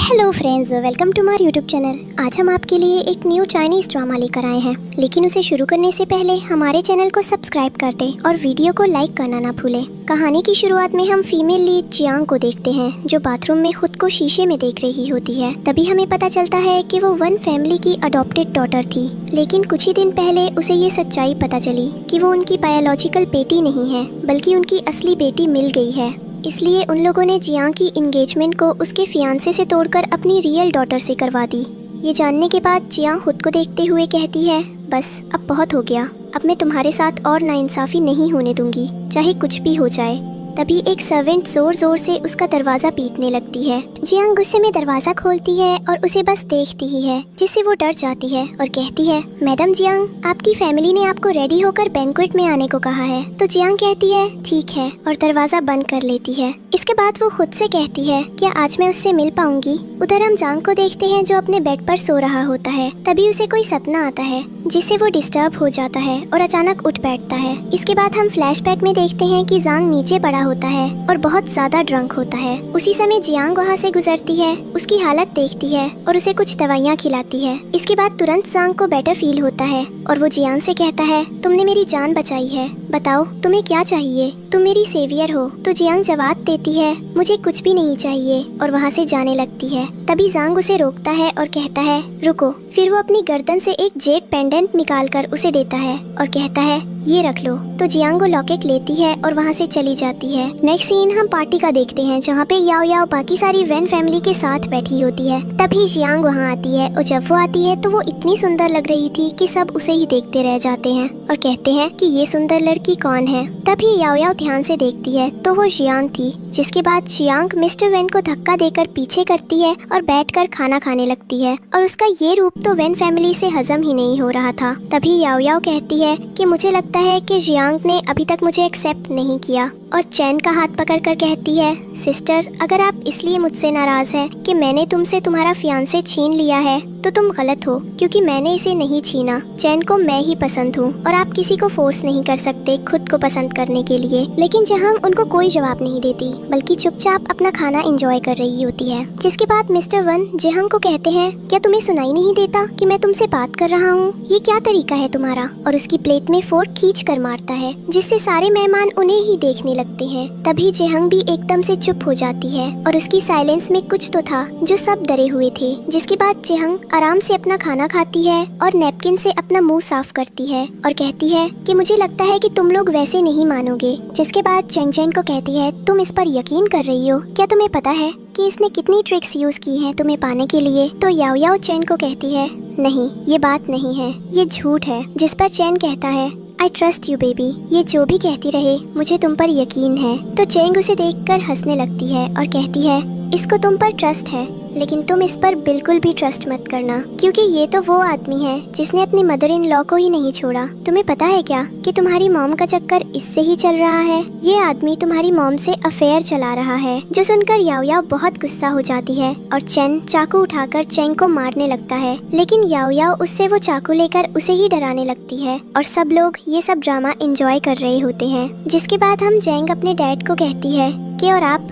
Hello friends, welcome to my YouTube channel. आज हम आपके लिए एक न्यू चाइनीज़ ड्रामा लेकर आए हैं, लेकिन उसे शुरू करने से पहले हमारे चैनल को सब्सक्राइब कर दें और वीडियो को लाइक करना ना भूलें। कहानी की शुरुआत में हम फीमेल लीड जियांग को देखते हैं, जो बाथरूम में खुद को शीशे में देख रही होती है। तभी हमें पता चलता है कि वो वन फैमिली की अडॉप्टेड डॉटर थी, लेकिन कुछ ही दिन पहले उसे ये सच्चाई पता चली कि वो उनकी बायोलॉजिकल बेटी नहीं है, बल्कि उनकी असली बेटी मिल गई है। इसलिए उन लोगों ने जियांग की इंगेजमेंट को उसके फियांसे से तोड़कर अपनी रियल डॉटर से करवा दी। ये जानने के बाद जियांग खुद को देखते हुए कहती है, बस अब बहुत हो गया, अब मैं तुम्हारे साथ और नाइंसाफ़ी नहीं होने दूंगी, चाहे कुछ भी हो जाए। तभी एक सर्वेंट जोर जोर से उसका दरवाज़ा पीटने लगती है। जियांग गुस्से में दरवाज़ा खोलती है और उसे बस देखती ही है, जिससे वो डर जाती है और कहती है, मैडम जियांग, आपकी फैमिली ने आपको रेडी होकर बैंक्वेट में आने को कहा है। तो जियांग कहती है, ठीक है, और दरवाज़ा बंद कर लेती है। इसके बाद वो खुद से कहती है, क्या आज मैं उससे मिल पाऊंगी। उधर हम जियांग को देखते हैं, जो अपने बेड पर सो रहा होता है। तभी उसे कोई सपना आता है, जिससे वो डिस्टर्ब हो जाता है और अचानक उठ बैठता है। इसके बाद हम फ्लैशबैक में देखते हैं कि जियांग नीचे पड़ा होता है और बहुत ज्यादा ड्रंक होता है। उसी समय जियांग वहाँ से गुजरती है, उसकी हालत देखती है और उसे कुछ दवाइयाँ खिलाती है। इसके बाद तुरंत जियांग को बेटर फील होता है और वो जियांग से कहता है, तुमने मेरी जान बचाई है, बताओ तुम्हें क्या चाहिए, तुम मेरी सेवियर हो। तो जियांग जवाब देती है, मुझे कुछ भी नहीं चाहिए, और वहाँ से जाने लगती है। तभी जियांग उसे रोकता है और कहता है, रुको। फिर वो अपनी गर्दन से एक जेड पेंडेंट निकालकर उसे देता है और कहता है, ये रख लो। तो जियांग वो लॉकेट लेती है और वहाँ से चली जाती है। नेक्स्ट सीन हम पार्टी का देखते हैं, जहाँ पे याओ याओ बाकी सारी वैन फैमिली के साथ बैठी होती है। तभी जियांग वहाँ आती है और जब वो आती है तो वो इतनी सुंदर लग रही थी कि सब उसे ही देखते रह जाते हैं और कहते हैं कि ये सुंदर लड़की कौन है। तभी याओ याओ ध्यान से देखती है तो वो जियांग थी। जिसके बाद जियांग मिस्टर वैन को धक्का देकर पीछे करती है और बैठकर खाना खाने लगती है, और उसका ये रूप तो वैन फैमिली से हजम ही नहीं हो रहा था। तभी याओ याओ कहती है कि मुझे लगता है कि जियांग ने अभी तक मुझे एक्सेप्ट नहीं किया, और चैन का हाथ पकड़कर कहती है, सिस्टर, अगर आप इसलिए मुझसे नाराज हैं कि मैंने तुमसे तुम्हारा फियांसे छीन लिया है तो तुम गलत हो, क्योंकि मैंने इसे नहीं छीना। चैन को मैं ही पसंद हूँ और आप किसी को फोर्स नहीं कर सकते खुद को पसंद करने के लिए। लेकिन जियांग उनको कोई जवाब नहीं देती, बल्कि चुपचाप अपना खाना एंजॉय कर रही होती है। जिसके बाद मिस्टर वन जियांग को कहते हैं, क्या तुम्हें सुनाई नहीं देता कि मैं तुमसे बात कर रहा हूँ? ये क्या तरीका है तुम्हारा? और उसकी प्लेट में फोर्क खींच कर मारता है, जिससे सारे मेहमान उन्हें ही देखने लगते हैं। तभी जियांग भी एकदम से चुप हो जाती है और उसकी साइलेंस में कुछ तो था जो सब डरे हुए थे। जिसके बाद जियांग आराम से अपना खाना खाती है और नैपकिन से अपना मुंह साफ करती है और कहती है कि मुझे लगता है कि तुम लोग वैसे नहीं मानोगे। जिसके बाद चेंग चेन को कहती है, तुम इस पर यकीन कर रही हो? क्या तुम्हें पता है कि इसने कितनी ट्रिक्स यूज की हैं तुम्हें पाने के लिए? तो याओ याओ चेन को कहती है, नहीं, ये बात नहीं है, ये झूठ है। जिस पर चेन कहता है, आई ट्रस्ट यू बेबी, ये जो भी कहती रहे मुझे तुम पर यकीन है। तो चेंग उसे देखकर हंसने लगती है और कहती है, इसको तुम पर ट्रस्ट है, लेकिन तुम इस पर बिल्कुल भी ट्रस्ट मत करना, क्योंकि ये तो वो आदमी है जिसने अपनी मदर इन लॉ को ही नहीं छोड़ा। तुम्हें पता है क्या कि तुम्हारी मॉम का चक्कर इससे ही चल रहा है? ये आदमी तुम्हारी मॉम से अफेयर चला रहा है। जो सुनकर याओ याओ बहुत गुस्सा हो जाती है और चेन चाकू उठाकर चेंग को मारने लगता है, लेकिन याओ याओ उससे वो चाकू लेकर उसे ही डराने लगती है और सब लोग ये सब ड्रामा एंजॉय कर रहे होते हैं। जिसके बाद हम चेंग अपने डैड को कहती है कि और आप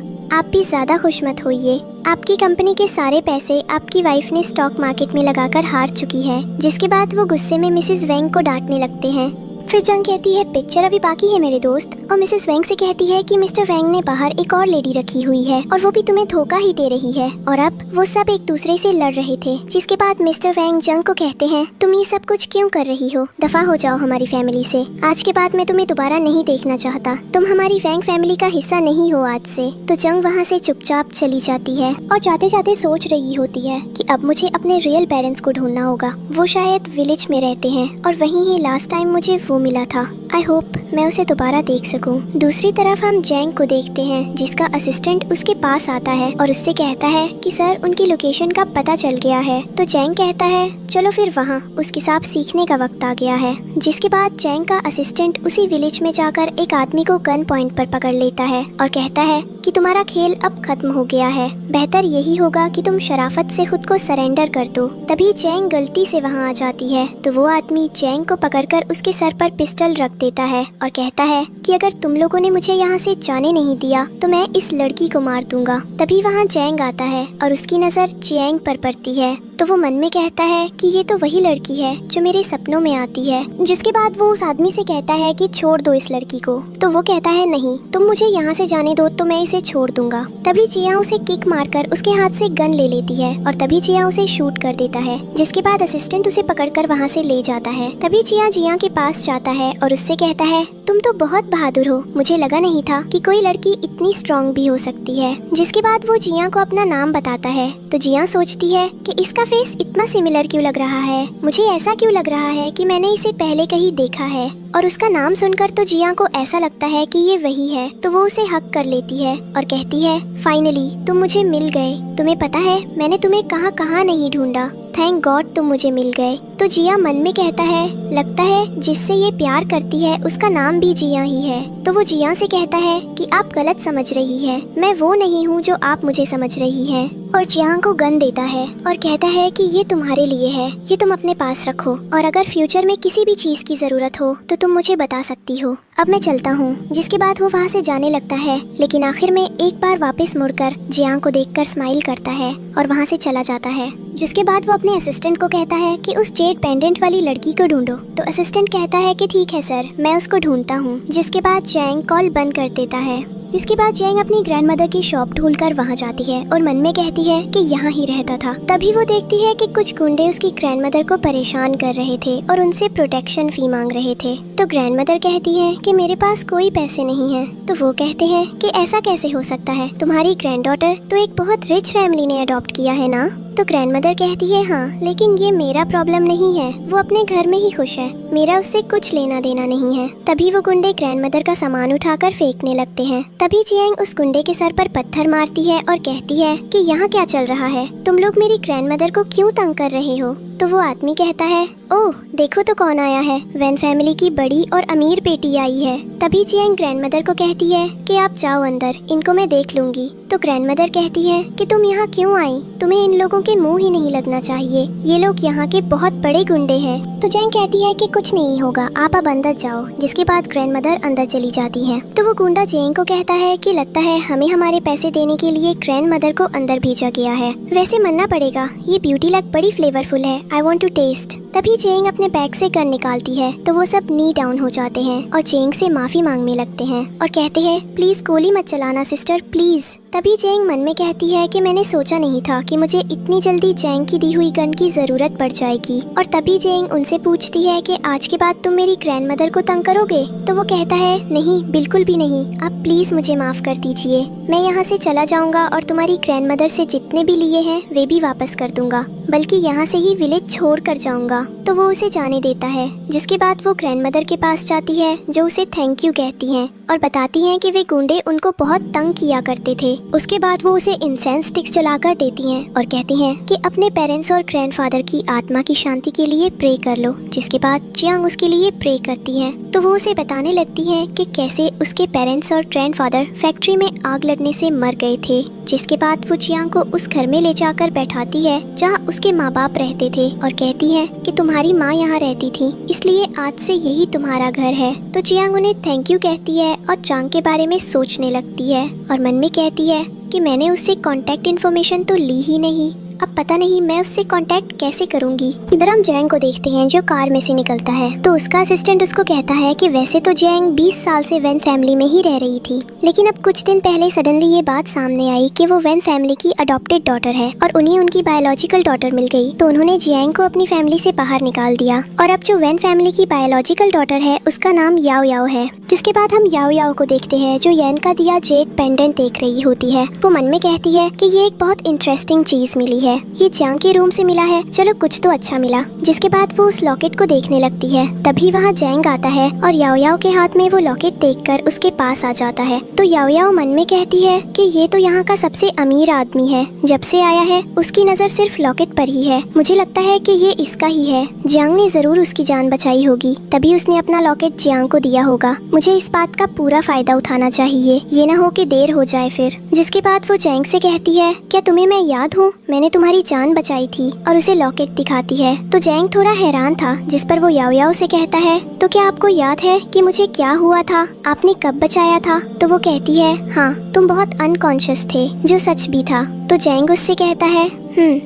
भी ज्यादा खुश मत होइए, आपकी कंपनी के सारे पैसे आपकी वाइफ ने स्टॉक मार्केट में लगाकर हार चुकी है। जिसके बाद वो गुस्से में मिसेस वेंग को डांटने लगते हैं। फिर जंग कहती है, पिक्चर अभी बाकी है मेरे दोस्त, और मिसेस वेंग से कहती है कि मिस्टर वेंग ने बाहर एक और लेडी रखी हुई है और वो भी तुम्हें धोखा ही दे रही है। और अब वो सब एक दूसरे से लड़ रहे थे। जिसके बाद मिस्टर वेंग जंग को कहते हैं, तुम ये सब कुछ क्यों कर रही हो? दफा हो जाओ हमारी फैमिली से, आज के बाद मैं तुम्हें दोबारा नहीं देखना चाहता, तुम हमारी वेंग फैमिली का हिस्सा नहीं हो आज से। तो जंग वहाँ से चुपचाप चली जाती है और जाते जाते सोच रही होती है कि अब मुझे अपने रियल पेरेंट्स को ढूंढना होगा। वो शायद विलेज में रहते हैं और वहीं ही लास्ट टाइम मुझे वो मिला था। आई होप मैं उसे दोबारा देख सकूं। दूसरी तरफ हम जैंग को देखते हैं, जिसका असिस्टेंट उसके पास आता है और उससे कहता है कि सर, उनकी लोकेशन का पता चल गया है। तो जैंग कहता है, चलो फिर वहाँ उसके साथ सीखने का वक्त आ गया है। जिसके बाद जैंग का असिस्टेंट उसी विलेज में जाकर एक आदमी को गन पॉइंट पर पकड़ लेता है और कहता है कि तुम्हारा खेल अब खत्म हो गया है, बेहतर यही होगा कि तुम शराफत से खुद को सरेंडर कर दो। तभी जैंग गलती से वहाँ आ जाती है तो वो आदमी जैंग को पकड़कर उसके सर पर पिस्टल रख देता है और कहता है कि अगर तुम लोगों ने मुझे यहाँ से जाने नहीं दिया तो मैं इस लड़की को मार दूंगा। तभी वहाँ जैंग आता है और उसकी नजर जियांग पर पड़ती है तो वो मन में कहता है कि ये तो वही लड़की है जो मेरे सपनों में आती है। जिसके बाद वो उस आदमी से कहता है कि छोड़ दो इस लड़की को। तो वो कहता है नहीं, तुम मुझे यहाँ से जाने दो तो मैं इसे छोड़ दूंगा। तभी जिया उसे किक मारकर उसके हाथ से गन ले लेती है और तभी जिया उसे शूट कर देता है। जिसके बाद असिस्टेंट उसे पकड़कर वहाँ से ले जाता है। तभी जिया के पास जाता है और उससे कहता है तुम तो बहुत बहादुर हो, मुझे लगा नहीं था कि कोई लड़की इतनी स्ट्रॉन्ग भी हो सकती है। जिसके बाद वो जिया को अपना नाम बताता है तो जिया सोचती है कि इसका फेस इतना सिमिलर क्यों लग रहा है, मुझे ऐसा क्यों लग रहा है कि मैंने इसे पहले कहीं देखा है। और उसका नाम सुनकर तो जिया को ऐसा लगता है कि ये वही है तो वो उसे हक कर लेती है और कहती है फाइनली तुम मुझे मिल गए। तुम्हें पता है मैंने तुम्हें कहाँ कहाँ नहीं ढूंढा, थैंक गॉड तुम मुझे मिल गए। तो जिया मन में कहता है लगता है जिससे ये प्यार करती है उसका नाम भी जिया ही है। तो वो जिया से कहता है कि आप गलत समझ रही है, मैं वो नहीं हूँ जो आप मुझे समझ रही है। और जिया को गन देता है और कहता है कि ये तुम्हारे लिए है, ये तुम अपने पास रखो और अगर फ्यूचर में किसी भी चीज की जरूरत हो तो तुम मुझे बता सकती हो। अब मैं चलता हूँ। जिसके बाद वो वहाँ से जाने लगता है लेकिन आखिर में एक बार वापस मुड़कर जिया को देखकर स्माइल करता है और वहाँ से चला जाता है। जिसके बाद वो अपने असिस्टेंट को कहता है कि उस जेड पेंडेंट वाली लड़की को ढूंढो। तो असिस्टेंट कहता है कि ठीक है सर, मैं उसको ढूंढता हूँ। जिसके बाद जैंग कॉल बंद कर देता है। इसके बाद जैंग अपनी ग्रैंडमदर की शॉप ढूंढकर वहाँ जाती है और मन में कहती है कि यहाँ ही रहता था। तभी वो देखती है कि कुछ गुंडे उसकी ग्रैंडमदर को परेशान कर रहे थे और उनसे प्रोटेक्शन फी मांग रहे थे। तो ग्रैंडमदर कहती है कि मेरे पास कोई पैसे नहीं है। तो वो कहते हैं कि ऐसा कैसे हो सकता है, तुम्हारी ग्रैंडडॉटर तो एक बहुत रिच फैमिली ने अडॉप्ट किया है ना। तो ग्रैंडमदर कहती है हाँ, लेकिन ये मेरा प्रॉब्लम नहीं है, वो अपने घर में ही खुश है, मेरा उससे कुछ लेना देना नहीं है। तभी वो गुंडे ग्रैंडमदर का सामान उठाकर फेंकने लगते हैं। तभी जियांग उस गुंडे के सर पर पत्थर मारती है और कहती है कि यहाँ क्या चल रहा है, तुम लोग मेरी ग्रैंडमदर को क्यों तंग कर रहे हो। तो वो आदमी कहता है ओह देखो तो कौन आया है, वैन फैमिली की बड़ी और अमीर बेटी आई है। तभी जियांग ग्रैंडमदर को कहती है कि आप जाओ अंदर, इनको मैं देख लूंगी। तो ग्रैंडमदर कहती है कि तुम यहाँ क्यों आई, तुम्हें इन लोगों के मुंह ही नहीं लगना चाहिए, ये लोग यहाँ के बहुत बड़े गुंडे हैं। तो जियांग कहती है कि कुछ नहीं होगा, आप अब अंदर जाओ। जिसके बाद ग्रैंडमदर अंदर चली जाती है। तो वो गुंडा जियांग को कहता है कि लगता है हमें हमारे पैसे देने के लिए ग्रैंडमदर को अंदर भेजा गया है, वैसे मानना पड़ेगा ये ब्यूटी लक बड़ी फ्लेवरफुल है, आई वांट टू टेस्ट। तभी जियांग अपने बैग से गन निकालती है तो वो सब नी डाउन हो जाते हैं और जियांग से माफी मांगने लगते हैं और कहते हैं प्लीज गोली मत चलाना सिस्टर प्लीज। तभी जियांग मन में कहती है कि मैंने सोचा नहीं था कि मुझे इतनी जल्दी जियांग की दी हुई गन की जरूरत पड़ जाएगी। और तभी जियांग उनसे पूछती है कि आज के बाद तुम मेरी ग्रैंडमदर को तंग करोगे। तो वो कहता है नहीं, बिल्कुल भी नहीं, आप प्लीज मुझे माफ कर दीजिए, मैं यहाँ से चला जाऊंगा और तुम्हारी ग्रैंडमदर से जितने भी लिए हैं वे भी वापस कर दूंगा, बल्कि यहाँ से ही विलेज छोड़ कर जाऊंगा। तो वो उसे जाने देता है। जिसके बाद वो ग्रैंडमदर के पास जाती है जो उसे थैंक यू कहती हैं और बताती हैं कि वे गुंडे उनको बहुत तंग किया करते थे। उसके बाद वो उसे इंसेंस स्टिक्स जलाकर देती हैं और कहती हैं कि अपने पेरेंट्स और ग्रैंडफादर की आत्मा की शांति के लिए प्रे कर लो। जिसके बाद जियांग उसके लिए प्रे करती हैं। तो वो उसे बताने लगती हैं कि कैसे उसके पेरेंट्स और ग्रैंडफादर फैक्ट्री में आग लगने से मर गए थे। जिसके बाद वो जियांग को उस घर में ले जाकर बैठाती है जहाँ उसके माँ बाप रहते थे और कहती है कि तुम्हारी माँ यहाँ रहती थी, इसलिए आज से यही तुम्हारा घर है। तो जियांग उन्हें थैंक यू कहती है और चांग के बारे में सोचने लगती है और मन में कहती है कि मैंने उससे कांटेक्ट इन्फॉर्मेशन तो ली ही नहीं, अब पता नहीं मैं उससे कांटेक्ट कैसे करूंगी। इधर हम जियांग को देखते हैं जो कार में से निकलता है। तो उसका असिस्टेंट उसको कहता है कि वैसे तो जियांग 20 साल से वैन फैमिली में ही रह रही थी, लेकिन अब कुछ दिन पहले सडनली ये बात सामने आई कि वो वैन फैमिली की अडॉप्टेड डॉटर है और उन्हें उनकी बायोलॉजिकल डॉटर मिल गई। तो उन्होंने जियांग को अपनी फैमिली से बाहर निकाल दिया और अब जो वैन फैमिली की बायोलॉजिकल डॉटर है उसका नाम याओ याओ है। जिसके बाद हम याओ याओ को देखते हैं जो यन का दिया जेड पेंडेंट देख रही होती है। वो मन में कहती है कि ये एक बहुत इंटरेस्टिंग चीज मिली है, ये जियांग के रूम से मिला है, चलो कुछ तो अच्छा मिला। जिसके बाद वो उस लॉकेट को देखने लगती है। तभी वहाँ जियांग आता है और याओ याओ के हाथ में वो लॉकेट देखकर उसके पास आ जाता है। तो याओ याओ मन में कहती है कि ये तो यहाँ का सबसे अमीर आदमी है, जब से आया है उसकी नजर सिर्फ लॉकेट पर ही है, मुझे लगता है कि ये इसका ही है, जियांग ने जरूर उसकी जान बचाई होगी, तभी उसने अपना लॉकेट जियांग को दिया होगा। मुझे इस बात का पूरा फायदा उठाना चाहिए, ये ना हो कि देर हो जाए फिर। जिसके बाद वो जैंग से कहती है, क्या तुम्हें मैं याद हूँ? मैंने तुम्हारी जान बचाई थी, और उसे लॉकेट दिखाती है। तो जैंग थोड़ा हैरान था, जिस पर वो याओ याओ से कहता है, तो क्या आपको याद है कि मुझे क्या हुआ था? आपने कब बचाया था? तो वो कहती है, हाँ, तुम बहुत अनकॉन्शियस थे, जो सच भी था। तो जैंग उससे कहता है,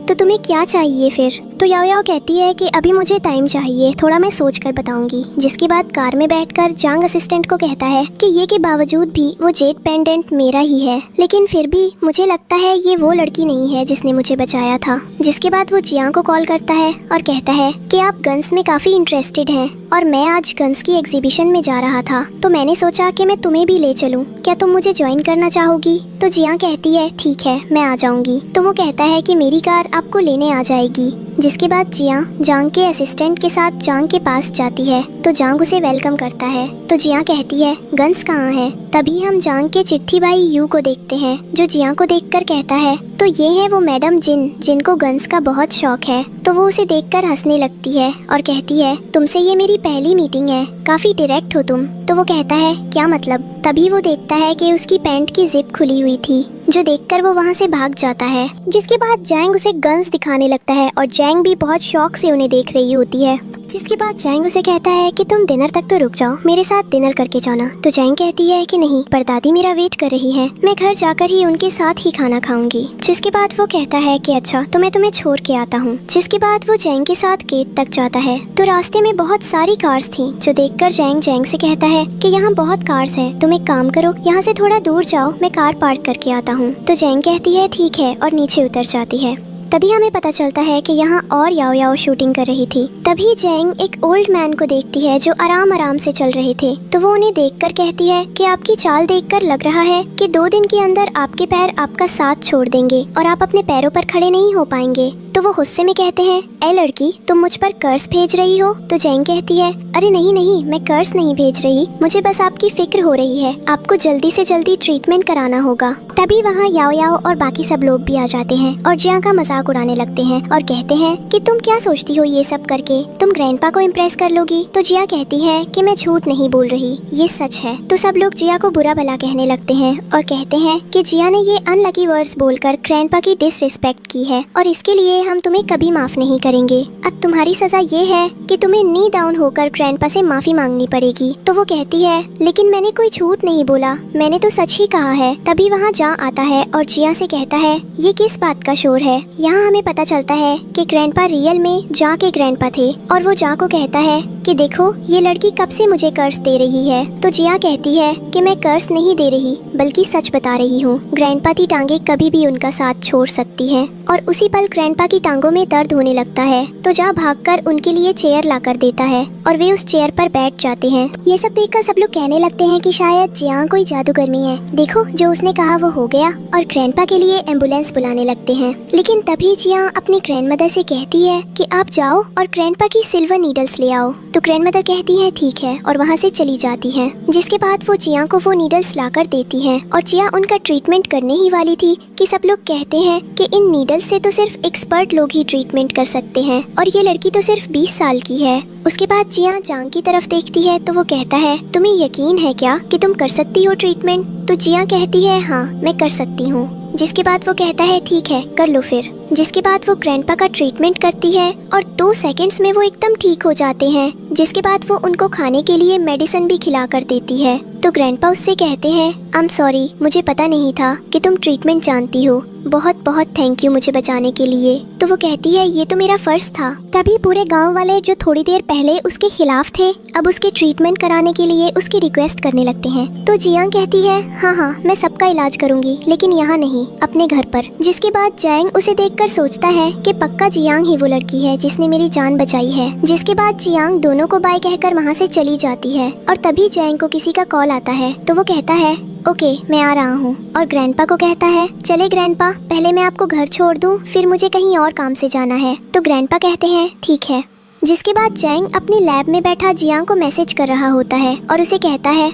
तो तुम्हें क्या चाहिए फिर? तो याओ याओ कहती है कि अभी मुझे टाइम चाहिए, थोड़ा मैं सोच कर बताऊंगी। जिसके बाद कार में बैठकर जांग असिस्टेंट को कहता है कि ये के बावजूद भी वो जेड पेंडेंट मेरा ही है, लेकिन फिर भी मुझे लगता है ये वो लड़की नहीं है जिसने मुझे बचाया था। जिसके बाद वो जियांग को कॉल करता है और कहता है कि आप गन्स में काफी इंटरेस्टेड हैं और मैं आज गन्स की एग्जीबिशन में जा रहा था, तो मैंने सोचा कि मैं तुम्हें भी ले चलूं। क्या तुम मुझे ज्वाइन करना चाहोगी? तो जियांग कहती है, ठीक है, मैं आ जाऊंगी। तो वो कहता है कि मेरी कार आपको लेने आ जाएगी। जिसके बाद जियांग जांग के असिस्टेंट के साथ जांग के पास जाती है, तो जांग उसे वेलकम करता है। तो जियांग कहती है, गन्स कहाँ है? तभी हम जांग के चिट्ठी भाई यू को देखते हैं, जो जियांग को देखकर कहता है, तो ये है वो मैडम जिनको गन्स का बहुत शौक है। तो वो उसे देखकर हंसने लगती है और कहती है, तुमसे ये मेरी पहली मीटिंग है, काफी डायरेक्ट हो तुम। तो वो कहता है, क्या मतलब? तभी वो देखता है कि उसकी पैंट की जिप खुली हुई थी, जो देखकर वो वहाँ से भाग जाता है। जिसके बाद जैंग उसे गन्स दिखाने लगता है और जैंग भी बहुत शौक से उन्हें देख रही होती है। जिसके बाद जैंग उसे कहता है कि तुम डिनर तक तो रुक जाओ, मेरे साथ डिनर करके जाना। तो जैंग कहती है कि नहीं, परदादी मेरा वेट कर रही है, मैं घर जाकर ही उनके साथ ही खाना खाऊंगी। जिसके बाद वो कहता है कि अच्छा, तो मैं तुम्हें छोड़ के आता हूँ। जिसके बाद वो जैंग के साथ गेट तक जाता है, तो रास्ते में बहुत सारी कार्स थी, जो देखकर जैंग से कहता है कि यहाँ बहुत कार्स है, तुम एक काम करो, यहाँ से थोड़ा दूर जाओ, मैं कार पार्क करके आता हूँ। तो जैंग कहती है ठीक है, और नीचे उतर जाती है। तभी हमें पता चलता है कि यहाँ और याओ याओ शूटिंग कर रही थी। तभी जैंग एक ओल्ड मैन को देखती है जो आराम आराम से चल रहे थे। तो वो उन्हें देखकर कहती है कि आपकी चाल देखकर लग रहा है कि 2 दिन के अंदर आपके पैर आपका साथ छोड़ देंगे और आप अपने पैरों पर खड़े नहीं हो पाएंगे। तो वो गुस्से में कहते हैं, ए लड़की, तुम मुझ पर कर्ज भेज रही हो? तो जैंग कहती है, अरे नहीं नहीं, मैं कर्ज नहीं भेज रही, मुझे बस आपकी फिक्र हो रही है, आपको जल्दी से जल्दी ट्रीटमेंट कराना होगा। तभी वहाँ याओ याओ और बाकी सब लोग भी आ जाते हैं और जियांग का मजाक उड़ाने लगते हैं और कहते हैं कि तुम क्या सोचती हो ये सब करके, तुम ग्रैंडपा को इम्प्रेस कर लोगी? तो जिया कहती है कि मैं झूठ नहीं बोल रही, ये सच है। तो सब लोग जिया को बुरा भला कहने लगते हैं और कहते हैं कि जिया ने ये अनलकी वर्ड्स बोलकर ग्रैंडपा की डिसरिस्पेक्ट की है और इसके लिए हम तुम्हें कभी माफ नहीं करेंगे। अब तुम्हारी सजा ये है कि तुम्हें नी डाउन होकर ग्रैंडपा से माफी मांगनी पड़ेगी। तो वो कहती है, लेकिन मैंने कोई झूठ नहीं बोला, मैंने तो सच ही कहा है। तभी वहाँ जा आता है और जिया से कहता है, ये किस बात का शोर है? यहाँ हमें पता चलता है कि ग्रैंडपा रियल में जा के ग्रैंडपा थे और वो जा को कहता है कि देखो, ये लड़की कब से मुझे कर्ज दे रही है। तो जिया कहती है कि मैं कर्ज नहीं दे रही, बल्कि सच बता रही हूँ। ग्रैंडपा की टांगे कभी भी उनका साथ छोड़ सकती हैं। और उसी पल ग्रैंडपा की टांगों में दर्द होने लगता है, तो जा भागकर उनके लिए चेयर लाकर देता है और वे उस चेयर पर बैठ जाते हैं। ये सब देखकर सब लोग कहने लगते हैं कि शायद जियांग कोई जादूगरनी है, देखो जो उसने कहा वो हो गया, और ग्रैंडपा के लिए एम्बुलेंस बुलाने लगते हैं। लेकिन तभी जियांग अपनी ग्रैंडमदर से कहती है कि आप जाओ और ग्रैंडपा की सिल्वर नीडल्स ले आओ। तो ग्रैंडमदर कहती है ठीक है, और वहाँ से चली जाती है। जिसके बाद वो जियांग को वो नीडल्स लाकर देती है और जिया उनका ट्रीटमेंट करने ही वाली थी कि सब लोग कहते हैं कि इन नीडल्स से तो सिर्फ एक्सपर्ट लोग ही ट्रीटमेंट कर सकते हैं और ये लड़की तो सिर्फ 20 साल की है। उसके बाद जिया जांग की तरफ देखती है तो वो कहता है, तुम्हें यकीन है क्या कि तुम कर सकती हो ट्रीटमेंट? तो जिया कहती है हाँ, मैं कर सकती हूँ। जिसके बाद वो कहता है ठीक है, कर लो फिर। जिसके बाद वो ग्रैंडपा का ट्रीटमेंट करती है और 2 सेकंड्स में वो एकदम ठीक हो जाते हैं। जिसके बाद वो उनको खाने के लिए मेडिसिन भी खिला कर देती है। तो ग्रैंडपा उससे कहते हैं, आई एम सॉरी, मुझे पता नहीं था कि तुम ट्रीटमेंट जानती हो, बहुत बहुत थैंक यू मुझे बचाने के लिए। तो वो कहती है ये तो मेरा फर्ज था। तभी पूरे गांव वाले जो थोड़ी देर पहले उसके खिलाफ थे, अब उसके ट्रीटमेंट कराने के लिए उसकी रिक्वेस्ट करने लगते हैं। तो जियांग कहती है हाँ, मैं सबका इलाज करूंगी, लेकिन यहाँ नहीं, अपने घर पर। जिसके बाद जैंग उसे देखकर सोचता है कि पक्का जियांग ही वो लड़की है जिसने मेरी जान बचाई है। जिसके बाद जियांग दोनों को बाय कहकर वहाँ से चली जाती है और तभी जैंग को किसी का कॉल आता है। तो वो कहता है ओके, मैं आ रहा हूँ, और ग्रैंडपा को कहता है चले ग्रैंडपा, पहले मैं आपको घर छोड़ दूँ, फिर मुझे कहीं और काम से जाना है। तो ग्रैंडपा कहते हैं ठीक है। जिसके बाद जैंग अपनी लैब में बैठा जियांग को मैसेज कर रहा होता है और उसे कहता है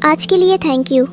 आज के लिए थैंक यू।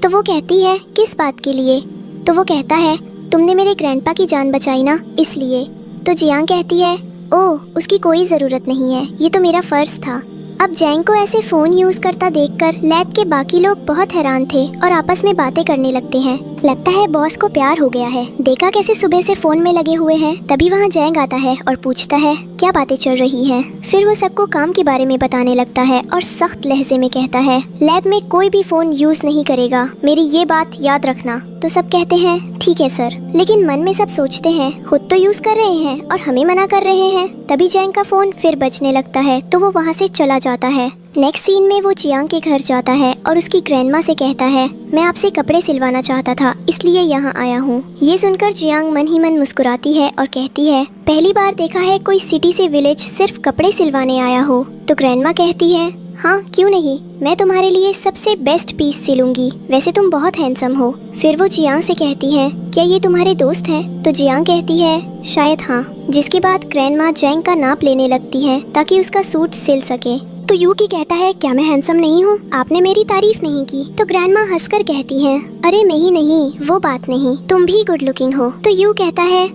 तो वो कहती है किस बात के लिए? तो वो कहता है तुमने मेरे ग्रैंडपा की जान बचाई ना, इसलिए। तो जियांग कहती है ओह, उसकी कोई ज़रूरत नहीं है, ये तो मेरा फ़र्ज़ था। अब जैंग को ऐसे फोन यूज करता देखकर लैब के बाकी लोग बहुत हैरान थे और आपस में बातें करने लगते हैं। लगता है बॉस को प्यार हो गया है, देखा कैसे सुबह से फोन में लगे हुए हैं। तभी वहाँ जैंग आता है और पूछता है क्या बातें चल रही हैं। फिर वो सबको काम के बारे में बताने लगता है और सख्त लहजे में कहता है लैब में कोई भी फोन यूज नहीं करेगा, मेरी ये बात याद रखना। तो सब कहते हैं ठीक है सर, लेकिन मन में सब सोचते हैं खुद तो यूज कर रहे हैं और हमें मना कर रहे हैं। तभी जैंग का फोन फिर बजने लगता है तो वो वहाँ से चला जाता है। नेक्स्ट सीन में वो जियांग के घर जाता है और उसकी ग्रैंडमा से कहता है मैं आपसे कपड़े सिलवाना चाहता था, इसलिए यहाँ आया हूँ। ये सुनकर जियांग मन ही मन मुस्कुराती है और कहती है पहली बार देखा है कोई सिटी से विलेज सिर्फ कपड़े सिलवाने आया हो। तो ग्रैंडमा कहती है हाँ क्यों नहीं, मैं तुम्हारे लिए सबसे बेस्ट पीस सिलूंगी, वैसे तुम बहुत हैंडसम हो। फिर वो जियांग से कहती है क्या ये तुम्हारे दोस्त हैं? तो जियांग कहती है शायद हाँ। जिसके बाद ग्रैंडमा जैंग का नाप लेने लगती है ताकि उसका सूट सिल सके। तो यूकी कहता है क्या मैं हैंडसम नहीं हूँ, आपने मेरी तारीफ नहीं की। तो ग्रैंडमा हंसकर कहती है अरे नहीं वो बात नहीं, तुम भी गुड लुकिंग हो। तो यू कहता है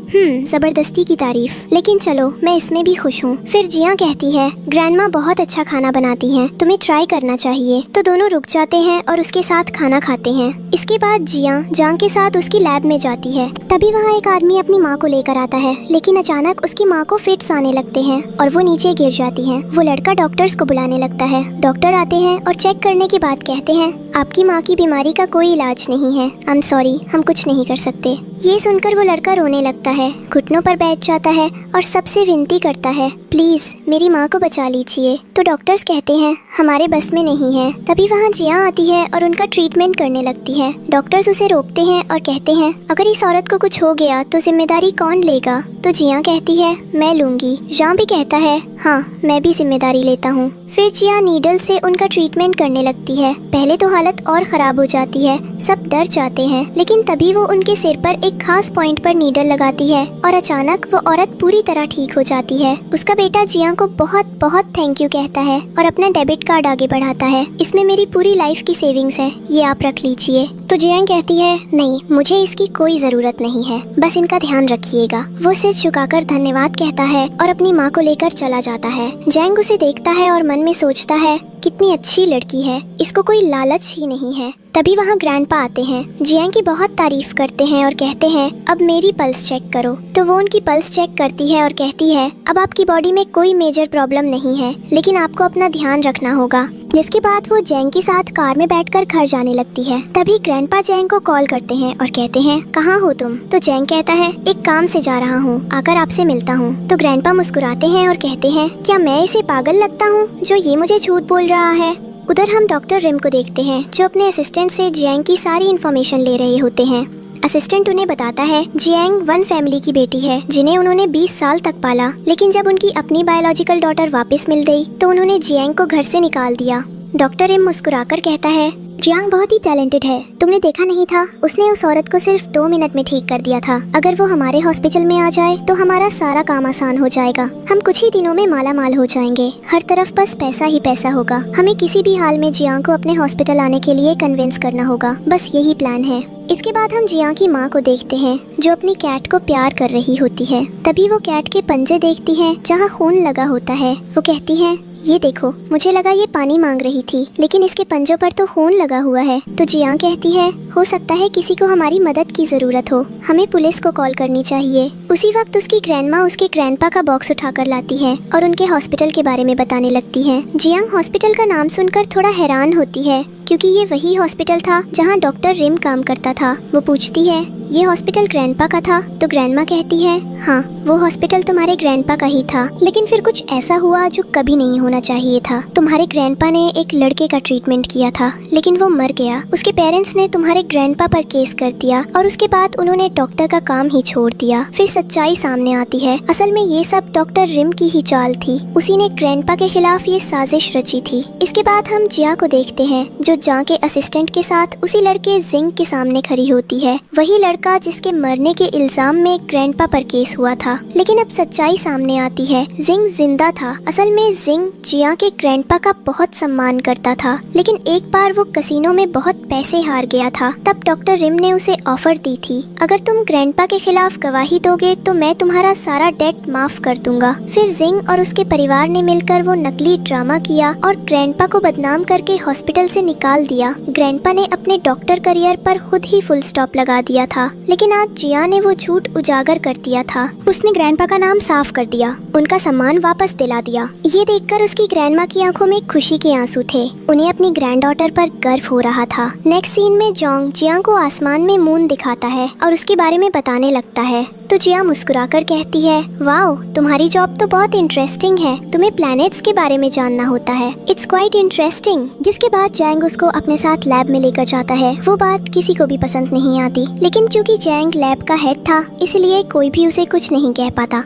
जबरदस्ती की तारीफ, लेकिन चलो मैं इसमें भी खुश हूँ। फिर जिया कहती है ग्रैंडमा बहुत अच्छा खाना बनाती हैं, तुम्हें ट्राई करना चाहिए। तो दोनों रुक जाते हैं और उसके साथ खाना खाते हैं। इसके बाद जिया जांग के साथ उसकी लैब में जाती है। तभी वहाँ एक आदमी अपनी माँ को लेकर आता है, लेकिन अचानक उसकी माँ को फिट्स आने लगते हैं और वो नीचे गिर जाती है। वो लड़का डॉक्टर्स को बुलाने लगता है। डॉक्टर आते हैं और चेक करने के बाद कहते हैं आपकी माँ की बीमारी का कोई इलाज नहीं है, आई एम सॉरी, हम कुछ नहीं कर सकते। ये सुनकर वो लड़का रोने लगता है, घुटनों पर बैठ जाता है और सबसे विनती करता है प्लीज मेरी माँ को बचा लीजिए। तो डॉक्टर्स कहते हैं हमारे बस में नहीं है। तभी वहाँ जिया आती है और उनका ट्रीटमेंट करने लगती है। डॉक्टर्स उसे रोकते हैं और कहते हैं अगर इस औरत को कुछ हो गया तो जिम्मेदारी कौन लेगा? तो जिया कहती है मैं लूंगी। जां भी कहता है हाँ मैं भी जिम्मेदारी लेता हूँ। फिर जिया नीडल से उनका ट्रीटमेंट करने लगती है। पहले तो हालत और खराब हो जाती है, सब डर जाते हैं, लेकिन तभी वो उनके सिर पर एक खास पॉइंट पर नीडल लगाती है और अचानक वो औरत पूरी तरह ठीक हो जाती है। उसका बेटा जिया को बहुत बहुत थैंक यू कहता है और अपना डेबिट कार्ड आगे बढ़ाता है, इसमें मेरी पूरी लाइफ की सेविंग्स है, ये आप रख लीजिए। तो जिया कहती है नहीं मुझे इसकी कोई जरूरत नहीं है, बस इनका ध्यान रखिएगा। वो सिर झुकाकर धन्यवाद कहता है और अपनी माँ को लेकर चला जाता है। जैंग उसे देखता है और मन में सोचता है कितनी अच्छी लड़की है, इसको कोई लालच ही नहीं है। तभी वहाँ ग्रैंडपा आते हैं, जियांग की बहुत तारीफ करते हैं और कहते हैं अब मेरी पल्स चेक करो। तो वो उनकी पल्स चेक करती है और कहती है अब आपकी बॉडी में कोई मेजर प्रॉब्लम नहीं है, लेकिन आपको अपना ध्यान रखना होगा। जिसके बाद वो जैंग के साथ कार में बैठकर घर जाने लगती है। तभी ग्रैंडपा जैंग को कॉल करते हैं और कहते हैं कहाँ हो तुम? तो जैंग कहता है एक काम से जा रहा हूँ, आकर आपसे मिलता हूँ। तो ग्रैंडपा मुस्कुराते हैं और कहते हैं क्या मैं इसे पागल लगता हूँ जो ये मुझे झूठ बोल रहा है? उधर हम डॉक्टर रिम को देखते हैं जो अपने असिस्टेंट से जियांग की सारी इन्फॉर्मेशन ले रहे होते हैं। असिस्टेंट उन्हें बताता है जियांग वन फैमिली की बेटी है जिन्हें उन्होंने 20 साल तक पाला, लेकिन जब उनकी अपनी बायोलॉजिकल डॉटर वापस मिल गई तो उन्होंने जियांग को घर से निकाल दिया। डॉक्टर रिम मुस्कुराकर कहता है जियांग बहुत ही टैलेंटेड है, तुमने देखा नहीं था? उसने उस औरत को सिर्फ 2 मिनट में ठीक कर दिया था। अगर वो हमारे हॉस्पिटल में आ जाए तो हमारा सारा काम आसान हो जाएगा, हम कुछ ही दिनों में माला माल हो जाएंगे, हर तरफ बस पैसा ही पैसा होगा। हमें किसी भी हाल में जियांग को अपने हॉस्पिटल आने के लिए कन्विंस करना होगा, बस यही प्लान है। इसके बाद हम जियांग की माँ को देखते हैं जो अपनी कैट को प्यार कर रही होती है। तभी वो कैट के पंजे देखती है जहाँ खून लगा होता है। वो कहती है ये देखो, मुझे लगा ये पानी मांग रही थी, लेकिन इसके पंजों पर तो खून लगा हुआ है। तो जियांग कहती है हो सकता है किसी को हमारी मदद की जरूरत हो, हमें पुलिस को कॉल करनी चाहिए। उसी वक्त उसकी ग्रैंडमा उसके ग्रैंडपा का बॉक्स उठाकर लाती है और उनके हॉस्पिटल के बारे में बताने लगती है। जियांग हॉस्पिटल का नाम सुनकर थोड़ा हैरान होती है क्योंकि ये वही हॉस्पिटल था जहाँ डॉक्टर रिम काम करता था। वो पूछती है ये हॉस्पिटल ग्रैंडपा का था? तो ग्रैंडमा कहती है हाँ वो हॉस्पिटल तुम्हारे ग्रैंडपा का ही था, लेकिन फिर कुछ ऐसा हुआ जो कभी नहीं होना चाहिए था। तुम्हारे ग्रैंडपा ने एक लड़के का ट्रीटमेंट किया था, लेकिन वो मर गया। उसके पेरेंट्स ने तुम्हारे ग्रैंडपा पर केस कर दिया और उसके बाद उन्होंने डॉक्टर का काम ही छोड़ दिया। फिर सच्चाई सामने आती है, असल में ये सब डॉक्टर रिम की ही चाल थी, उसी ने ग्रैंडपा के खिलाफ ये साजिश रची थी। इसके बाद हम जिया को देखते हैं जो जांग के असिस्टेंट के साथ उसी लड़के जिंग के सामने खड़ी होती है, वही लड़का जिसके मरने के इल्जाम में ग्रैंडपा पर केस हुआ था। लेकिन अब सच्चाई सामने आती है, जिंग जिंदा था। असल में जिंग जिया के ग्रैंडपा का बहुत सम्मान करता था, लेकिन एक बार वो कसिनो में बहुत पैसे हार गया था तब डॉक्टर रिम ने उसे ऑफर दी थी, अगर तुम ग्रैंडपा के खिलाफ गवाही दोगे तो मैं तुम्हारा सारा डेट माफ कर दूंगा। फिर जिंग और उसके परिवार ने मिलकर वो नकली ड्रामा किया और ग्रैंडपा को बदनाम करके हॉस्पिटल से निकाल दिया। ग्रैंडपा ने अपने डॉक्टर करियर पर खुद ही फुल स्टॉप लगा दिया था, लेकिन आज जिया ने वो झूठ उजागर कर दिया था। उसने ग्रैंडपा का नाम साफ कर दिया, उनका सम्मान वापस दिला दिया। ये देखकर उसकी ग्रैंडमा की आंखों में खुशी के आंसू थे। उन्हें अपनी ग्रैंड डॉटर पर गर्व हो रहा था। नेक्स्ट सीन में जोंग जिया को आसमान में मून दिखाता है और उसके बारे में बताने लगता है, तो जिया मुस्कुराकर कहती है, वाओ, तुम्हारी जॉब तो बहुत इंटरेस्टिंग है, तुम्हें प्लैनेट्स के बारे में जानना होता है, इट्स क्वाइट इंटरेस्टिंग। जिसके बाद जैंग उसको अपने साथ लैब में लेकर जाता है। वो बात किसी को भी पसंद नहीं आती, लेकिन क्योंकि जैंग लैब का हेड था इसलिए कोई भी उसे कुछ नहीं कह पाता।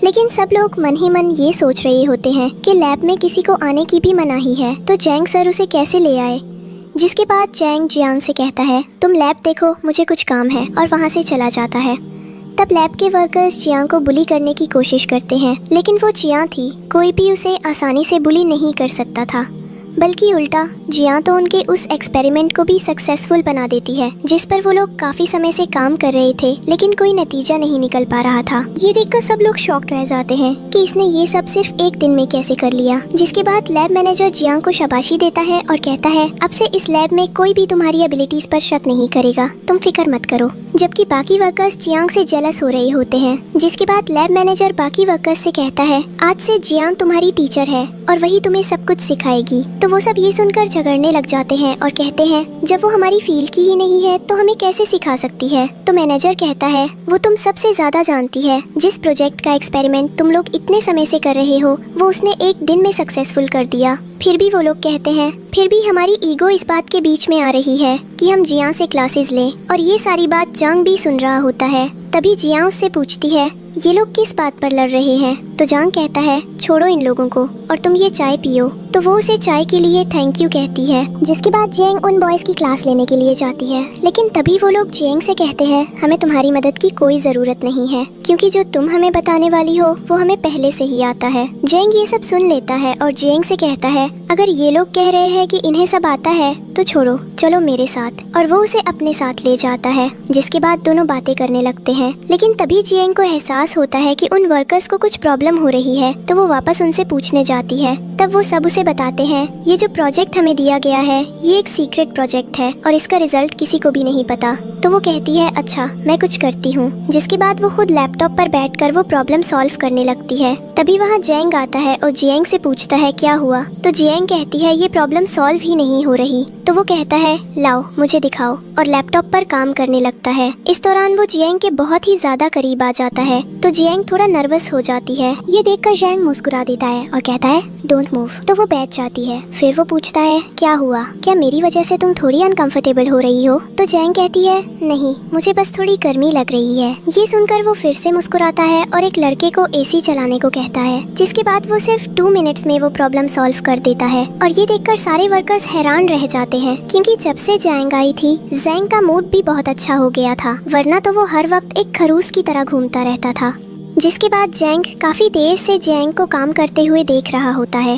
लेकिन सब लोग मन ही मन ये सोच रहे होते हैं कि लैब में किसी को आने की भी मनाही है, तो जैंग सर उसे कैसे ले आए। जिसके बाद जैंग जियांग से कहता है, तुम लैब देखो, मुझे कुछ काम है, और वहाँ से चला जाता है। तब लैब के वर्कर्स जियांग को बुली करने की कोशिश करते हैं, लेकिन वो जियांग थी, कोई भी उसे आसानी से बुली नहीं कर सकता था, बल्कि उल्टा जिया तो उनके उस एक्सपेरिमेंट को भी सक्सेसफुल बना देती है, जिस पर वो लोग काफी समय से काम कर रहे थे, लेकिन कोई नतीजा नहीं निकल पा रहा था। ये देखकर सब लोग शॉक्ड रह जाते हैं कि इसने ये सब सिर्फ एक दिन में कैसे कर लिया। जिसके बाद लैब मैनेजर जियांग को शाबाशी देता है और कहता है, अब से इस लैब में कोई भी तुम्हारी एबिलिटीज पर शक नहीं करेगा, तुम फिक्र मत करो। जबकि बाकी वर्कर्स जियांग से जेलस हो रहे होते हैं। जिसके बाद लैब मैनेजर बाकी वर्कर्स से कहता है, आज से जियांग तुम्हारी टीचर है और वही तुम्हें सब कुछ सिखाएगी। तो वो सब ये सुनकर झगड़ने लग जाते हैं और कहते हैं, जब वो हमारी फील्ड की ही नहीं है तो हमें कैसे सिखा सकती है। तो मैनेजर कहता है, वो तुम सबसे ज्यादा जानती है, जिस प्रोजेक्ट का एक्सपेरिमेंट तुम लोग इतने समय से कर रहे हो वो उसने एक दिन में सक्सेसफुल कर दिया। फिर भी वो लोग कहते हैं, फिर भी हमारी ईगो इस बात के बीच में आ रही है कि हम जिया से क्लासेस लें। और ये सारी बात जांग भी सुन रहा होता है। तभी जिया उससे पूछती है, ये लोग किस बात पर लड़ रहे हैं। तो जांग कहता है, छोड़ो इन लोगों को और तुम ये चाय पियो। तो वो उसे चाय के लिए थैंक यू कहती है। जिसके बाद जेंग उन बॉयज की क्लास लेने के लिए जाती है, लेकिन तभी वो लोग जेंग से कहते हैं, हमें तुम्हारी मदद की कोई जरूरत नहीं है, क्योंकि जो तुम हमें बताने वाली हो वो हमें पहले से ही आता है। जेंग ये सब सुन लेता है और जेंग से कहता है, अगर ये लोग कह रहे हैं कि इन्हें सब आता है तो छोड़ो, चलो मेरे साथ। और वो उसे अपने साथ ले जाता है। जिसके बाद दोनों बातें करने लगते हैं, लेकिन तभी जेंग को एहसास होता है कि उन वर्कर्स को कुछ प्रॉब्लम हो रही है। तो वो वापस उनसे पूछने जाती है। तब वो सब उसे बताते हैं, ये जो प्रोजेक्ट हमें दिया गया है ये एक सीक्रेट प्रोजेक्ट है और इसका रिजल्ट किसी को भी नहीं पता। तो वो कहती है, अच्छा मैं कुछ करती हूँ। जिसके बाद वो खुद लैपटॉप पर बैठकर वो प्रॉब्लम सॉल्व करने लगती है। तभी वहाँ जेंग आता है और जियांग से पूछता है, क्या हुआ। तो जियांग कहती है, ये प्रॉब्लम सॉल्व ही नहीं हो रही। तो वो कहता है, लाओ मुझे दिखाओ, और लैपटॉप पर काम करने लगता है। इस दौरान वो जियांग के बहुत ही ज्यादा करीब आ जाता है। तो जियांग थोड़ा नर्वस हो जाती है। ये देखकर जेंग मुस्कुरा देता है और कहता है, डोंट मूव। तो वो बैठ जाती है। फिर वो पूछता है, क्या हुआ, क्या मेरी वजह से तुम थोड़ी अनकंफर्टेबल हो रही हो। तो जेंग कहती है, नहीं, मुझे बस थोड़ी गर्मी लग रही है। ये सुनकर वो फिर से मुस्कुराता है और एक लड़के को एसी चलाने को कहता है। जिसके बाद वो सिर्फ 2 मिनट्स में वो प्रॉब्लम सॉल्व कर देता है। और ये देखकर सारे वर्कर्स हैरान रह जाते हैं, क्योंकि जब से जेंग आई थी जेंग का मूड भी बहुत अच्छा हो गया था, वरना तो वो हर वक्त एक खरूस की तरह घूमता रहता था। जिसके बाद जेंग काफी देर से जेंग को काम करते हुए देख रहा होता है।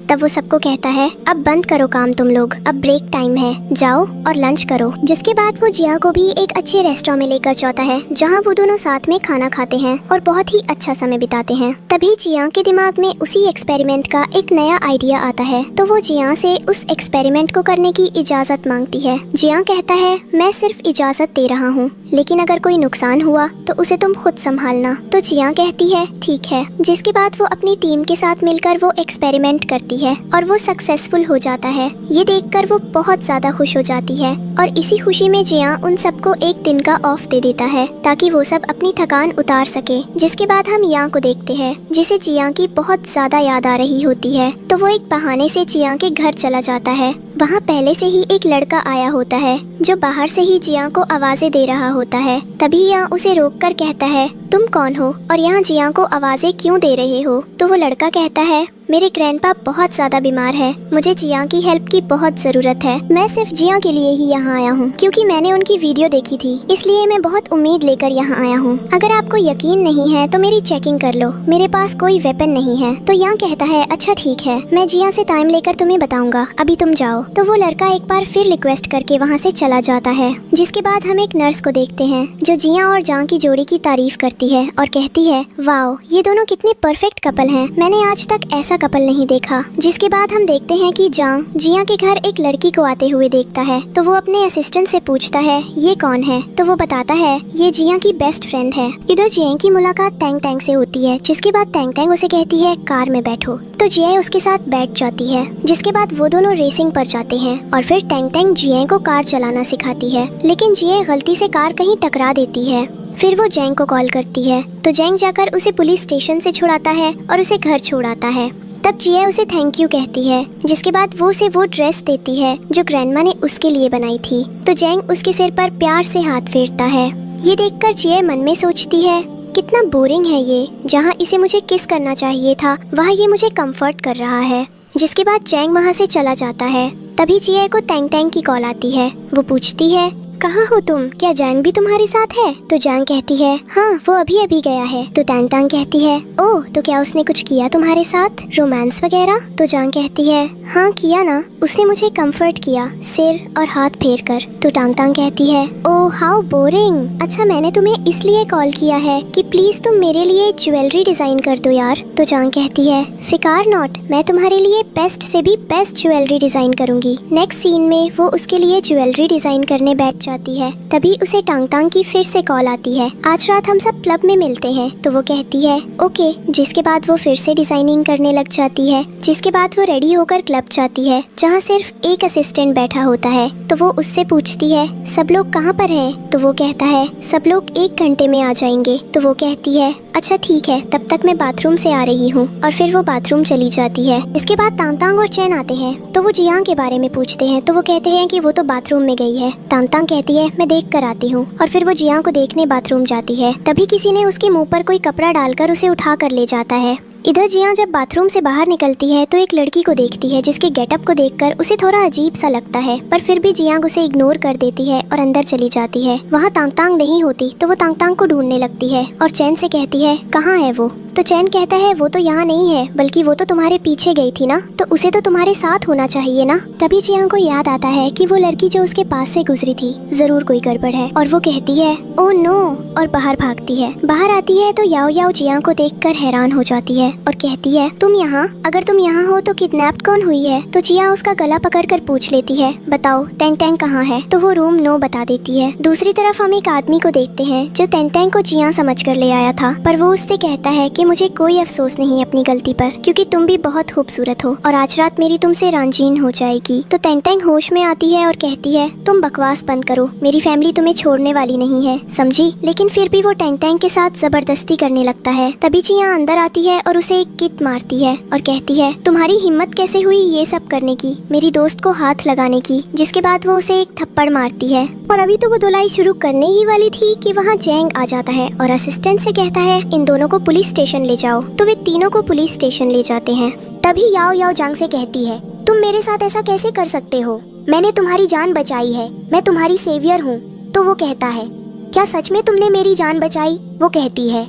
तब वो सबको कहता है, अब बंद करो काम तुम लोग, अब ब्रेक टाइम है, जाओ और लंच करो। जिसके बाद वो जिया को भी एक अच्छे रेस्टोरेंट में लेकर जाता है, जहाँ वो दोनों साथ में खाना खाते हैं और बहुत ही अच्छा समय बिताते हैं। तभी जिया के दिमाग में उसी एक्सपेरिमेंट का एक नया आइडिया आता है। तो वो जिया से उस एक्सपेरिमेंट को करने की इजाजत मांगती है। जिया कहता है, मैं सिर्फ इजाजत दे रहा हूँ, लेकिन अगर कोई नुकसान हुआ तो उसे तुम खुद संभालना। तो जिया कहती है, ठीक है। जिसके बाद वो अपनी टीम के साथ मिलकर वो एक्सपेरिमेंट करती है और वो सक्सेसफुल हो जाता है। ये देखकर वो बहुत ज्यादा खुश हो जाती है और इसी खुशी में जिया उन सबको एक दिन का ऑफ दे देता है, ताकि वो सब अपनी थकान उतार सके। जिसके बाद हम या को देखते हैं, जिसे जिया की बहुत ज्यादा याद आ रही होती है। तो वो एक बहाने से जिया के घर चला जाता है। वहाँ पहले से ही एक लड़का आया होता है, जो बाहर से ही जिया को आवाजें दे रहा होता है। तभी या उसे रोककर कहता है, तुम कौन हो और यहाँ जिया को आवाजें क्यों दे रहे हो। तो वो लड़का कहता है, मेरे ग्रैंडपा बहुत ज्यादा बीमार है, मुझे जिया की हेल्प की बहुत जरूरत है। मैं सिर्फ जिया के लिए ही यहाँ आया हूँ, क्योंकि मैंने उनकी वीडियो देखी थी, इसलिए मैं बहुत उम्मीद लेकर यहाँ आया हूँ। अगर आपको यकीन नहीं है तो मेरी चेकिंग कर लो, मेरे पास कोई वेपन नहीं है। तो यहाँ कहता है, अच्छा ठीक है, मैं जिया से टाइम लेकर तुम्हें बताऊंगा, अभी तुम जाओ। तो वो लड़का एक बार फिर रिक्वेस्ट करके वहाँ से चला जाता है। जिसके बाद हम एक नर्स को देखते हैं जो जिया और जांग की जोड़ी की तारीफ करती है और कहती है, वाओ, ये दोनों कितने परफेक्ट कपल हैं, मैंने आज तक ऐसा कपल नहीं देखा। जिसके बाद हम देखते हैं कि जांग जिया के घर एक लड़की को आते हुए देखता है, तो वो अपने असिस्टेंट से पूछता है ये कौन है, तो वो बताता है ये जिया की बेस्ट फ्रेंड है। इधर जिया की मुलाकात टैंग टैंग से होती है, जिसके बाद टैंग टैंग उसे कहती है कार में बैठो, तो जिया उसके साथ बैठ जाती है। जिसके बाद वो दोनों रेसिंग पर जाते हैं और फिर टैंग टैंग जिया को कार चलाना सिखाती है, लेकिन जिया गलती से कार कहीं टकरा देती है। फिर वो जैंग को कॉल करती है, तो जैंग जाकर उसे पुलिस स्टेशन से छुड़ाता है और उसे घर छोड़ाता है। तब जिया उसे थैंक यू कहती है। जिसके बाद वो उसे वो ड्रेस देती है जो ग्रैंडमा ने उसके लिए बनाई थी, तो जैंग उसके सिर पर प्यार से हाथ फेरता है। ये देखकर जिया मन में सोचती है, कितना बोरिंग है ये, जहाँ इसे मुझे किस करना चाहिए था वहाँ ये मुझे कंफर्ट कर रहा है। जिसके बाद जैंग वहाँ से चला जाता है। तभी जिया को टैंग टैंग की कॉल आती है। वो पूछती है, कहाँ हो तुम, क्या जैंग भी तुम्हारे साथ है? तो जैंग कहती है, हाँ, वो अभी अभी गया है। तो टैंग टैंग कहती है, ओह, तो क्या उसने कुछ किया तुम्हारे साथ, रोमांस वगैरह? तो जैंग कहती है, हाँ किया ना, उसने मुझे कंफर्ट किया सिर और हाथ फेर कर। तो टैंग टैंग कहती है, ओह हाउ बोरिंग, अच्छा मैंने तुम्हें इसलिए कॉल किया है कि प्लीज तुम मेरे लिए ज्वेलरी डिजाइन कर दो यार। तो जैंग कहती है, फिकार नॉट, मैं तुम्हारे लिए बेस्ट से भी बेस्ट ज्वेलरी डिजाइन करूंगी। नेक्स्ट सीन में वो उसके लिए ज्वेलरी डिजाइन करने बैठ जाती है। तभी उसे टांग टांग की फिर से कॉल आती है, आज रात हम सब क्लब में मिलते हैं। तो वो कहती है ओके। जिसके बाद वो फिर से डिजाइनिंग करने लग जाती है। जिसके बाद वो रेडी होकर क्लब जाती है, जहाँ सिर्फ एक असिस्टेंट बैठा होता है। तो वो उससे पूछती है, सब लोग कहाँ पर हैं? तो वो कहता है, सब लोग 1 घंटे में आ जाएंगे। तो वो कहती है, अच्छा ठीक है, तब तक मैं बाथरूम से आ रही हूँ। और फिर वो बाथरूम चली जाती है। इसके बाद तांग तांग और चैन आते हैं, तो वो जियांग के बारे में पूछते हैं। तो वो कहते हैं कि वो तो बाथरूम में गई है। तांग तांग कहती है, मैं देख कर आती हूँ। और फिर वो जियांग को देखने बाथरूम जाती है। तभी किसी ने उसके मुंह पर कोई कपड़ा डालकर उसे उठा कर ले जाता है। इधर जिया जब बाथरूम से बाहर निकलती है तो एक लड़की को देखती है, जिसके गेटअप को देखकर उसे थोड़ा अजीब सा लगता है, पर फिर भी जिया उसे इग्नोर कर देती है और अंदर चली जाती है। वहाँ तांग तांग नहीं होती, तो वो तांग तांग को ढूंढने लगती है और चैन से कहती है, कहाँ है वो? तो चैन कहता है, वो तो यहाँ नहीं है, बल्कि वो तो तुम्हारे पीछे गई थी ना, तो उसे तो तुम्हारे साथ होना चाहिए ना। तभी जिया को याद आता है कि वो लड़की जो उसके पास से गुजरी थी, जरूर कोई गड़बड़ है, और वो कहती है ओह नो, और बाहर भागती है। बाहर आती है तो याओ याओ जिया को देखकर हैरान हो जाती है और कहती है, तुम यहाँ? अगर तुम यहाँ हो तो किडनैप कौन हुई है? तो जिया उसका गला पकड़कर पूछ लेती है, बताओ टैंग टैंग कहाँ है? तो वो रूम 9 बता देती है। दूसरी तरफ हम एक आदमी को देखते हैं जो टैंग टैंग को जिया समझ कर ले आया था, पर वो उससे कहता है कि मुझे कोई अफसोस नहीं अपनी गलती पर, क्योंकि तुम भी बहुत खूबसूरत हो और आज रात मेरी तुमसे रांझीन हो जाएगी। तो टैंग टैंग होश में आती है और कहती है, तुम बकवास बंद करो, मेरी फैमिली तुम्हें छोड़ने वाली नहीं है, समझी? लेकिन फिर भी वो टैंग टैंग के साथ जबरदस्ती करने लगता है। तभी जिया अंदर आती है और उसे एक किक मारती है और कहती है, तुम्हारी हिम्मत कैसे हुई ये सब करने की, मेरी दोस्त को हाथ लगाने की? जिसके बाद वो उसे एक थप्पड़ मारती है। और अभी तो वो धुलाई शुरू करने ही वाली थी कि वहाँ जैंग आ जाता है और असिस्टेंट से कहता है, इन दोनों को पुलिस स्टेशन ले जाओ। तो वे तीनों को पुलिस स्टेशन ले जाते हैं। तभी याओ याओ जांग से कहती है, तुम मेरे साथ ऐसा कैसे कर सकते हो? मैंने तुम्हारी जान बचाई है, मैं तुम्हारी सेवियर हूँ। तो वो कहता है, क्या सच में तुमने मेरी जान बचाई? वो कहती है,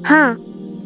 हाँ।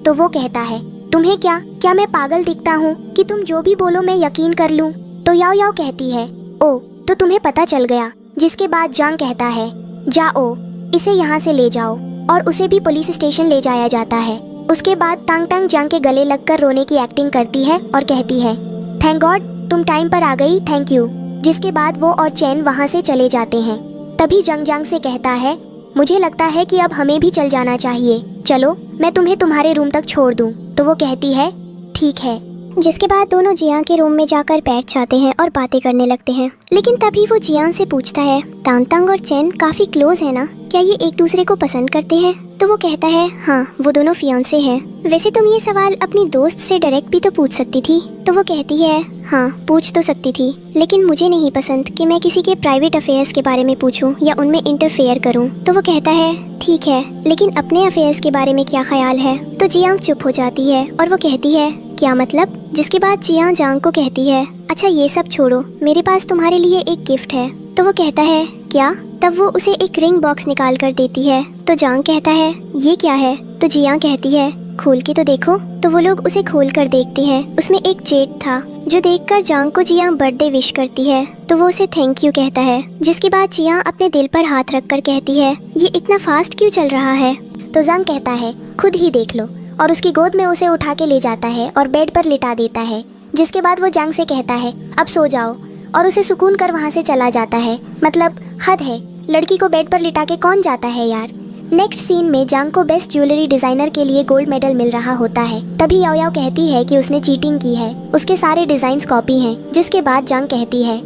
तो वो कहता है, तुम्हें क्या मैं पागल दिखता हूँ कि तुम जो भी बोलो मैं यकीन कर लूँ? तो याओ याओ कहती है, ओ, तो तुम्हें पता चल गया। जिसके बाद जांग कहता है, जाओ, इसे यहाँ से ले जाओ, और उसे भी पुलिस स्टेशन ले जाया जाता है। उसके बाद तांग तांग जांग के गले लगकर रोने की एक्टिंग करती है और कहती है, थैंक गॉड तुम टाइम पर आ गई, थैंक यू। जिसके बाद वो और चैन वहाँ से चले जाते हैं। तभी जंग जांग से कहता है, मुझे लगता है कि अब हमें भी चल जाना चाहिए, चलो मैं तुम्हें तुम्हारे रूम तक छोड़ दूँ। तो वो कहती है, ठीक है। जिसके बाद दोनों जिया के रूम में जाकर बैठ जाते हैं और बातें करने लगते हैं। लेकिन तभी वो जियान से पूछता है, तांग तांग और चैन काफी क्लोज है ना, क्या ये एक दूसरे को पसंद करते हैं? तो वो कहता है, हाँ, वो दोनों फियांसे हैं। वैसे तुम ये सवाल अपनी दोस्त से डायरेक्ट भी तो पूछ सकती थी। तो वो कहती है, हाँ पूछ तो सकती थी, लेकिन मुझे नहीं पसंद कि मैं किसी के प्राइवेट अफेयर्स के बारे में पूछूं या उनमें इंटरफेयर करूं। तो वो कहता है, ठीक है, लेकिन अपने अफेयर्स के बारे में क्या ख्याल है? तो जियांग चुप हो जाती है और वो कहती है, क्या मतलब? जिसके बाद जियांग जांग को कहती है, अच्छा ये सब छोड़ो, मेरे पास तुम्हारे लिए एक गिफ्ट है। तो वो कहता है, क्या? तब वो उसे एक रिंग बॉक्स निकाल कर देती है। तो जांग कहता है, ये क्या है? तो जियांग कहती है, खोल के तो देखो। तो वो लोग उसे खोल कर देखते हैं। उसमें एक चेट था जो देखकर जांग को जियांग बर्थडे विश करती है। तो वो उसे थैंक यू कहता है, जिसके बाद जियांग अपने दिल पर हाथ रखकर कहती है, ये इतना फास्ट क्यों चल रहा है। तो जांग कहता है, खुद ही देख लो, और उसकी गोद में उसे उठा के ले जाता है और बेड पर लिटा देता है। जिसके बाद वो जांग से कहता है, अब सो जाओ, और उसे सुकून कर वहाँ से चला जाता है। मतलब हद है, लड़की को बेड पर लिटा के कौन जाता है यार। नेक्स्ट सीन में जांग को बेस्ट ज्वेलरी डिजाइनर के लिए गोल्ड मेडल मिल रहा होता है। तभी याओ याओ कहती है कि उसने चीटिंग की है, उसके सारे डिजाइन कॉपी हैं। जिसके बाद जांग कहती है,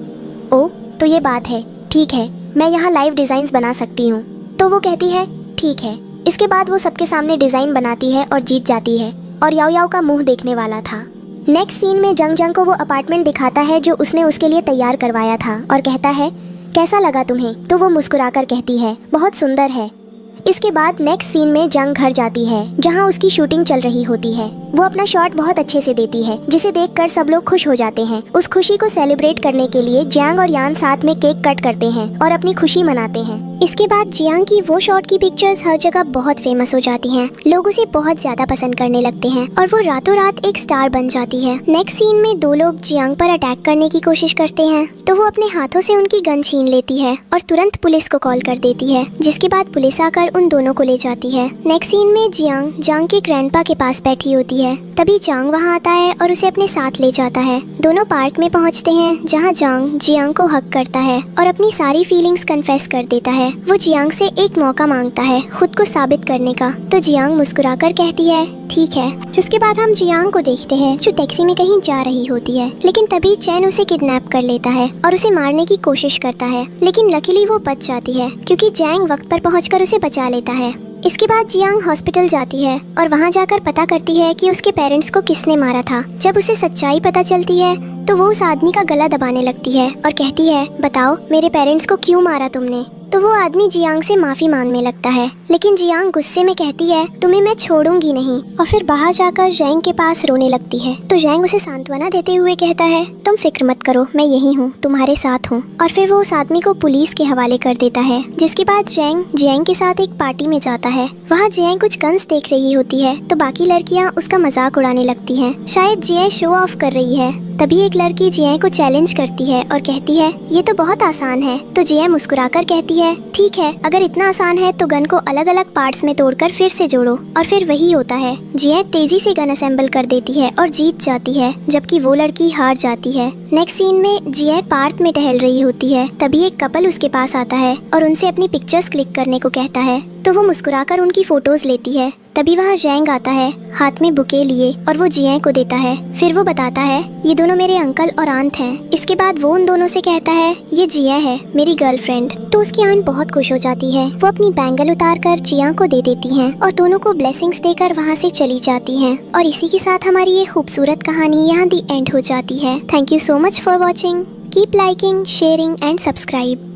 ओ तो ये बात है, ठीक है, मैं यहाँ लाइव डिजाइन बना सकती हूँ। तो वो कहती है ठीक है। इसके बाद वो सबके सामने डिजाइन बनाती है और जीत जाती है, और याओ याओ का मुंह देखने वाला था। नेक्स्ट सीन में जंग को वो अपार्टमेंट दिखाता है जो उसने उसके लिए तैयार करवाया था, और कहता है, कैसा लगा तुम्हें। तो वो मुस्कुराकर कहती है, बहुत सुंदर है। इसके बाद नेक्स्ट सीन में जंग घर जाती है जहां उसकी शूटिंग चल रही होती है। वो अपना शॉट बहुत अच्छे से देती है, जिसे देखकर सब लोग खुश हो जाते हैं। उस खुशी को सेलिब्रेट करने के लिए जियांग और यान साथ में केक कट करते हैं और अपनी खुशी मनाते हैं। इसके बाद जियांग की वो शॉट की पिक्चर्स हर जगह बहुत फेमस हो जाती हैं। लोग उसे बहुत ज्यादा पसंद करने लगते हैं और वो रातों रात एक स्टार बन जाती है। नेक्स्ट सीन में दो लोग जियांग पर अटैक करने की कोशिश करते हैं, तो वो अपने हाथों से उनकी गन छीन लेती है और तुरंत पुलिस को कॉल कर देती है। जिसके बाद पुलिस आकर उन दोनों को ले जाती है। नेक्स्ट सीन में जियांग जांग के ग्रैंडपा के पास बैठी होती है। तभी जांग वहाँ आता है और उसे अपने साथ ले जाता है। दोनों पार्क में पहुँचते हैं जहाँ जांग जियांग को हक करता है और अपनी सारी फीलिंग्स कन्फेस कर देता है। वो जियांग से एक मौका मांगता है खुद को साबित करने का। तो जियांग मुस्कुराकर कहती है, ठीक है। जिसके बाद हम जियांग को देखते हैं जो टैक्सी में कहीं जा रही होती है, लेकिन तभी चैन उसे किडनैप कर लेता है और उसे मारने की कोशिश करता है, लेकिन लकीली वो बच जाती है क्योंकि जैंग वक्त पर पहुंचकर उसे बचा लेता है। इसके बाद जियांग हॉस्पिटल जाती है और वहां जाकर पता करती है कि उसके पेरेंट्स को किसने मारा था। जब उसे सच्चाई पता चलती है तो वो उस आदमी का गला दबाने लगती है और कहती है, बताओ मेरे पेरेंट्स को क्यों मारा तुमने। तो वो आदमी जियांग से माफी मांगने लगता है, लेकिन जियांग गुस्से में कहती है, तुम्हें मैं छोड़ूंगी नहीं, और फिर बाहर जाकर जैंग के पास रोने लगती है। तो जैंग उसे सांत्वना देते हुए कहता है, तुम फिक्र मत करो, मैं यही हूँ, तुम्हारे साथ हूँ। और फिर वो उस आदमी को पुलिस के हवाले कर देता है। जिसके बाद जैंग के साथ एक पार्टी में जाता है। वहाँ जैंग कुछ गन्स देख रही होती है, तो बाकी लड़कियाँ उसका मजाक उड़ाने लगती है। शायद जैंग शो ऑफ कर रही है। तभी एक लड़की जियांग को चैलेंज करती है और कहती है, ये तो बहुत आसान है। तो जियांग मुस्कुराकर कहती है, ठीक है, अगर इतना आसान है तो गन को अलग अलग पार्ट्स में तोड़कर फिर से जोड़ो। और फिर वही होता है। जियांग तेजी से गन असेंबल कर देती है और जीत जाती है, जबकि वो लड़की हार जाती है। नेक्स्ट सीन में जियांग पार्क में टहल रही होती है। तभी एक कपल उसके पास आता है और उनसे अपनी पिक्चर्स क्लिक करने को कहता है। तो वो मुस्कुराकर उनकी फोटोज लेती है। तभी वहाँ जैंग आता है हाथ में बुके लिए और वो जियांग को देता है। फिर वो बताता है, ये दोनों मेरे अंकल और आंट हैं। इसके बाद वो उन दोनों से कहता है, ये जियांग है, मेरी गर्लफ्रेंड। तो उसकी आंट बहुत खुश हो जाती है। वो अपनी बैंगल उतार कर जियांग को दे देती हैं और दोनों को ब्लेसिंग्स देकर वहाँ से चली जाती हैं। और इसी के साथ हमारी ये खूबसूरत कहानी यहाँ दी एंड हो जाती है। Thank you so much for watching. Keep liking, sharing and subscribe.